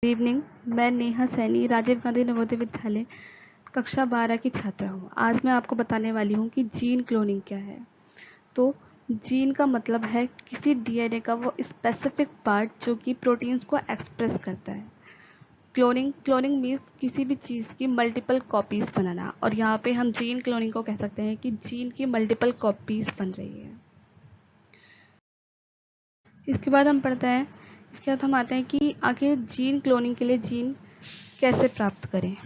Good evening. मैं नेहा सैनी राजीव गांधी नवोदय विद्यालय कक्षा 12 की छात्रा हूँ। आज मैं आपको बताने वाली हूँ कि जीन क्लोनिंग क्या है। तो जीन का मतलब है किसी डीएनए का वो स्पेसिफिक पार्ट जो कि प्रोटीन्स को एक्सप्रेस करता है। क्लोनिंग मीन्स किसी भी चीज़ की मल्टीपल कॉपीज बनाना, और यहाँ पे हम जीन क्लोनिंग को कह सकते हैं कि जीन की मल्टीपल कॉपीज बन रही है। इसके बाद हम पढ़ते हैं, इसके बाद हम आते हैं कि आखिर जीन क्लोनिंग के लिए जीन कैसे प्राप्त करें।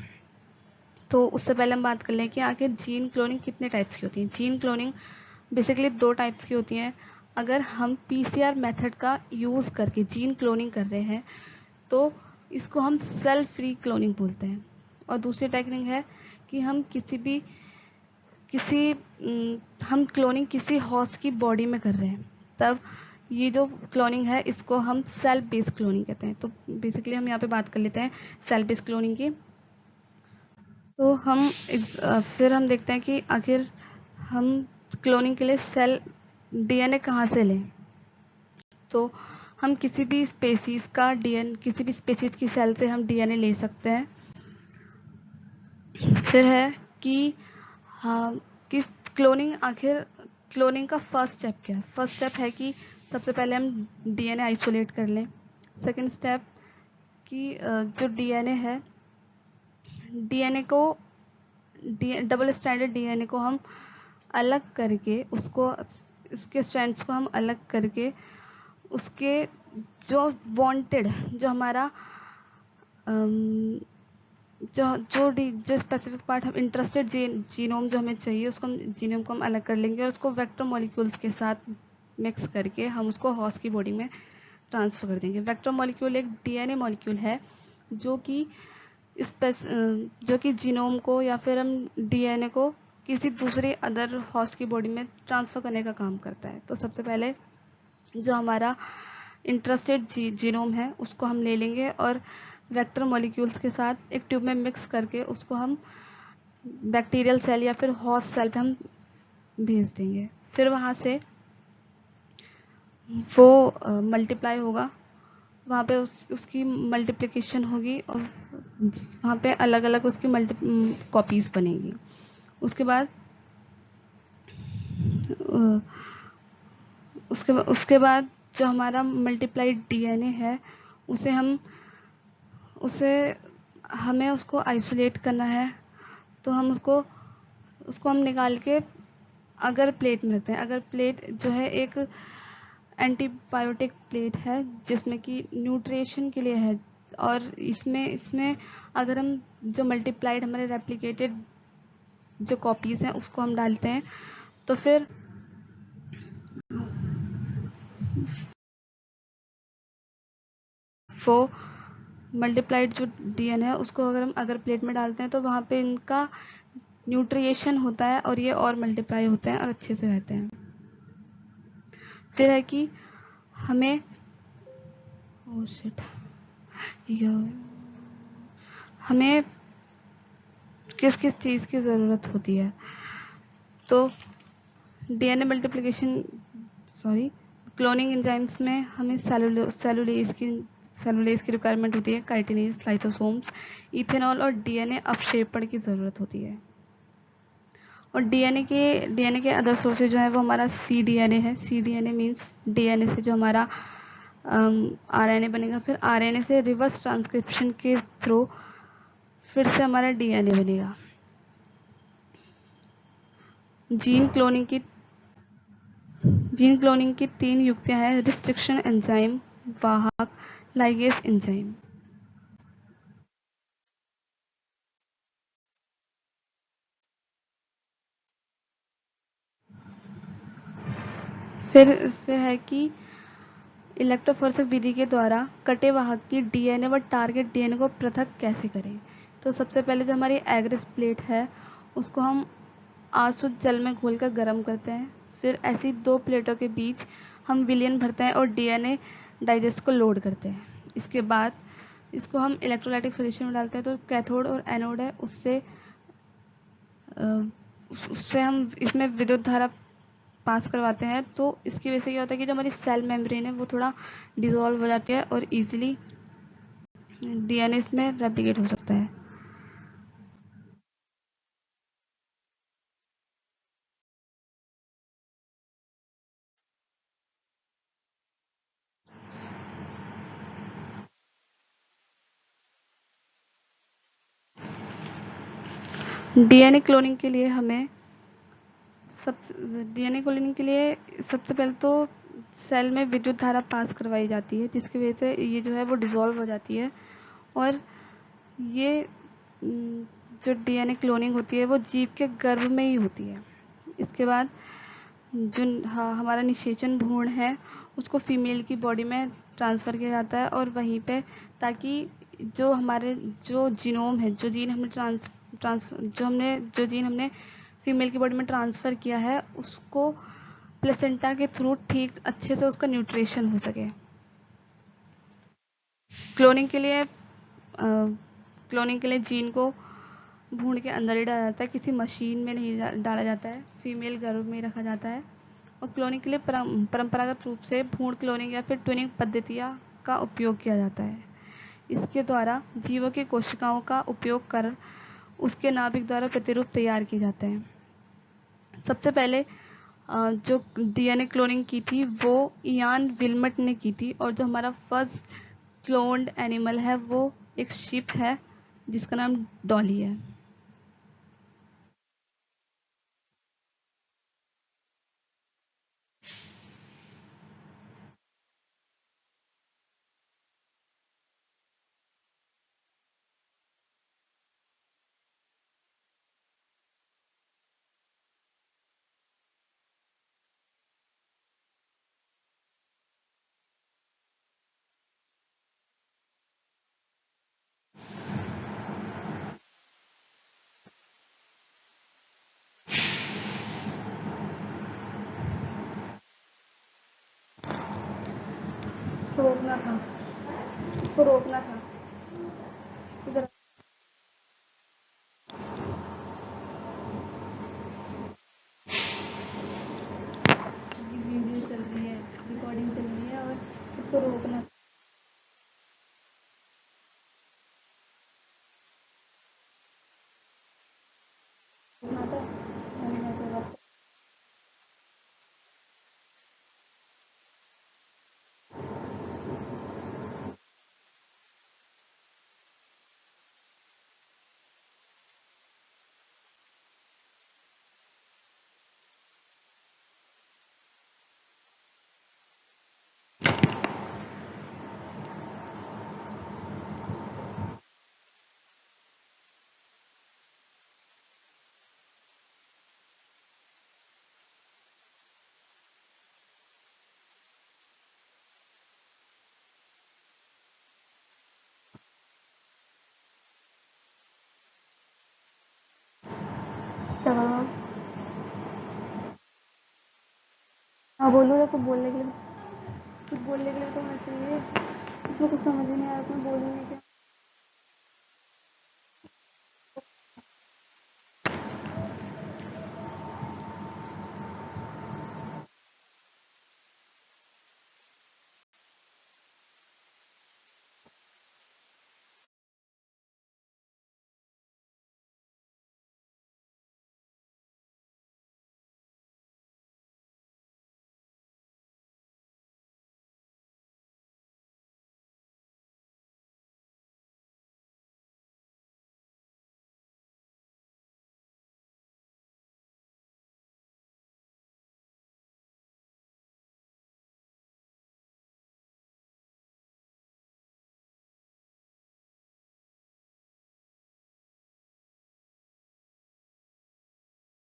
तो उससे पहले हम बात कर लें कि आखिर जीन क्लोनिंग कितने टाइप्स की होती है। जीन क्लोनिंग बेसिकली 2 टाइप्स की होती हैं। अगर हम पीसीआर मेथड का यूज़ करके जीन क्लोनिंग कर रहे हैं तो इसको हम सेल फ्री क्लोनिंग बोलते हैं। और दूसरी टेक्निक है कि हम हम क्लोनिंग किसी हॉस्ट की बॉडी में कर रहे हैं, तब ये जो क्लोनिंग है इसको हम सेल बेस्ड क्लोनिंग कहते हैं। तो बेसिकली हम यहाँ पे बात कर लेते हैं सेल बेस्ड क्लोनिंग की। तो फिर हम देखते हैं कि आखिर हम क्लोनिंग के लिए सेल डीएनए कहाँ से लें। तो हम किसी भी स्पेसीज की सेल से हम डीएनए ले सकते हैं। फिर है कि हाँ, किस क्लोनिंग का फर्स्ट स्टेप क्या है। फर्स्ट स्टेप है कि सबसे पहले हम डीएनए आइसोलेट कर लें। सेकंड स्टेप कि जो डीएनए है, डीएनए को डबल स्टैंडर्ड डीएनए को हम अलग करके उसके स्ट्रैंड्स को हम अलग करके उसके जो वांटेड जो हमारा जो स्पेसिफिक पार्ट हम इंटरेस्टेड जीनोम जो हमें चाहिए उसको हम जीनोम को हम अलग कर लेंगे और उसको वेक्टर मॉलिक्यूल्स के साथ मिक्स करके हम उसको हॉस्ट की बॉडी में ट्रांसफ़र कर देंगे। वेक्टर मॉलिक्यूल एक डीएनए मॉलिक्यूल है जो कि जीनोम को या फिर हम डीएनए को किसी दूसरे अदर हॉस्ट की बॉडी में ट्रांसफ़र करने का काम करता है। तो सबसे पहले जो हमारा इंटरेस्टेड जीनोम है उसको हम ले लेंगे और वेक्टर मॉलिक्यूल्स के साथ एक ट्यूब में मिक्स करके उसको हम बैक्टीरियल सेल या फिर हॉस्ट सेल पे हम भेज देंगे। फिर वहाँ से वो मल्टीप्लाई होगा, वहाँ पे उसकी मल्टीप्लिकेशन होगी और वहाँ पे अलग अलग उसकी कॉपीज़ बनेगी। उसके बाद जो हमारा मल्टीप्लाइड डीएनए है उसे हमें उसको आइसोलेट करना है। तो हम उसको हम निकाल के अगर प्लेट में रखते हैं। अगर प्लेट जो है एक एंटीबायोटिक प्लेट है जिसमें कि न्यूट्रिशन के लिए है, और इसमें अगर हम जो मल्टीप्लाइड हमारे रेप्लिकेटेड जो कॉपीज़ हैं उसको हम डालते हैं तो फिर वो मल्टीप्लाइड जो डीएनए है उसको अगर प्लेट में डालते हैं तो वहाँ पे इनका न्यूट्रिएशन होता है और ये और मल्टीप्लाई होते हैं और अच्छे से रहते हैं। फिर है कि हमें हमें किस किस चीज़ की ज़रूरत होती है। तो डीएनए क्लोनिंग एंजाइम्स में हमें सेलुलेज की रिक्वायरमेंट होती है, काइटिनेज, लाइसोसोम्स, इथेनॉल और डीएनए अपक्षेपण की ज़रूरत होती है। और डीएनए के अदर सोर्सेज जो है वो हमारा सीडीएनए है। सीडीएनए मीन्स डीएनए से जो हमारा आरएनए बनेगा, फिर आरएनए से रिवर्स ट्रांसक्रिप्शन के थ्रू फिर से हमारा डीएनए बनेगा। जीन क्लोनिंग की 3 युक्तियां हैं: रिस्ट्रिक्शन एंजाइम, वाहक, लाइगेज एंजाइम। फिर है कि इलेक्ट्रोफोरेसिस विधि के द्वारा कटे वाहक की डीएनए व टारगेट डीएनए को पृथक कैसे करें। तो सबसे पहले जो हमारी एग्रेस प्लेट है उसको हम आसुत जल में घोलकर गर्म करते हैं। फिर ऐसी 2 प्लेटों के बीच हम विलयन भरते हैं और डीएनए डाइजेस्ट को लोड करते हैं। इसके बाद इसको हम इलेक्ट्रोलाइटिक सॉल्यूशन में डालते हैं। तो कैथोड और एनोड है उससे हम इसमें विद्युत धारा पास करवाते हैं। तो इसकी वजह से क्या होता है कि जो हमारी सेल मेम्ब्रेन है वो थोड़ा डिसॉल्व हो जाती है और इजीली डीएनए इसमें रेप्लिकेट हो सकता है। डीएनए क्लोनिंग के लिए हमें डीएनए क्लोनिंग के लिए सबसे पहले तो सेल में विद्युत धारा पास करवाई जाती है, जिसकी वजह से ये जो है वो डिसॉल्व हो जाती है। और ये जो डीएनए क्लोनिंग होती है वो जीव के गर्भ में ही होती है। इसके बाद जो हमारा निषेचन भ्रूण है उसको फीमेल की बॉडी में ट्रांसफ़र किया जाता है, और वहीं पे ताकि जो हमारे जो जीनोम है, जो जीन हमने जो जीन हमने फीमेल की बॉडी में ट्रांसफ़र किया है उसको प्लेसेंटा के थ्रू ठीक अच्छे से उसका न्यूट्रिशन हो सके। क्लोनिंग के लिए जीन को भ्रूण के अंदर ही डाला जाता है, किसी मशीन में नहीं डाला जाता है, फीमेल गर्भ में ही रखा जाता है। और क्लोनिंग के लिए परंपरागत रूप से भ्रूण क्लोनिंग या फिर ट्विनिंग पद्धतियाँ का उपयोग किया जाता है। इसके द्वारा जीवों की कोशिकाओं का उपयोग कर उसके नाभिक द्वारा प्रतिरूप तैयार किए जाते हैं। सबसे पहले जो डीएनए क्लोनिंग की थी वो इयान विल्मट ने की थी, और जो हमारा फर्स्ट क्लोन्ड एनिमल है वो एक शिप है जिसका नाम डॉली है। इसको रोकना था, इसको रोकना था। इधर वीडियो चल रही है, रिकॉर्डिंग चल रही है, और इसको रोकना रोकना था। मैंने ऐसे बात क्या करो। हाँ बोलो, तो कुछ बोलने के लिए तो होना चाहिए। इसमें कुछ समझ ही नहीं आ रहा, तुम्हें बोलूँगी क्या।